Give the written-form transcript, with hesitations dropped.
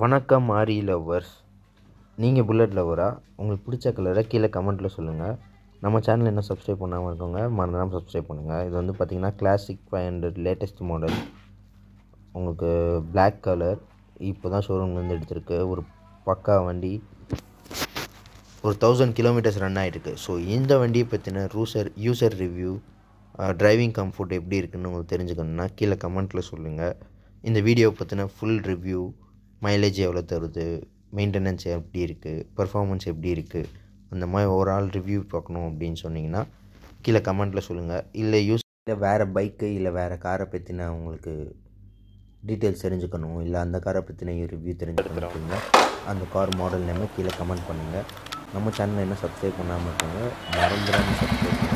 வணக்கம் ஆரி லவ்வர்ஸ். நீங்கள் புல்லட் லவ்வரா? உங்களுக்கு பிடிச்ச கலரை கீழே கமெண்ட்டில் சொல்லுங்கள். நம்ம சேனல் என்ன சப்ஸ்கிரைப் பண்ணாமல் இருக்கவங்க மறந்துடாமல் சப்ஸ்கிரைப் பண்ணுங்கள். இது வந்து பார்த்திங்கன்னா கிளாசிக் 500 லேட்டஸ்ட் மாடல். உங்களுக்கு பிளாக் கலர் இப்போ தான் ஷோரூம்லேருந்து எடுத்திருக்கு. ஒரு பக்கா வண்டி. ஒரு 1000 கிலோமீட்டர்ஸ் ரன் ஆகிருக்கு. ஸோ இந்த வண்டியை பற்றின யூசர் ரிவ்யூ, டிரைவிங் கம்ஃபர்ட் எப்படி இருக்குதுன்னு உங்களுக்கு தெரிஞ்சுக்கணுன்னா கீழே கமெண்ட்டில் சொல்லுங்கள். இந்த வீடியோவை பற்றின ஃபுல் ரிவ்யூ, மைலேஜ் எவ்வளோ தருது, மெயின்டெனன்ஸ் எப்படி இருக்குது, பர்ஃபார்மன்ஸ் எப்படி இருக்குது, அந்த மாதிரி ஓவரால் ரிவ்யூ பார்க்கணும் அப்படின்னு சொன்னிங்கன்னா கீழே கமெண்ட்டில் சொல்லுங்கள். இல்லை வேறு பைக்கு இல்லை வேறு காரை பற்றின உங்களுக்கு டீட்டெயில்ஸ் தெரிஞ்சுக்கணும், இல்லை அந்த காரை பற்றின ரிவ்யூ தெரிஞ்சுக்கணும் அப்படின்னா அந்த கார் மாடல் நேமை கீழே கமெண்ட் பண்ணுங்கள். நம்ம சேனலை என்ன சப்ஸ்கிரைப் பண்ணாமல் இருக்காங்க மறந்துடாமல் சப்ஸ்கிரைப் பண்ணுங்கள்.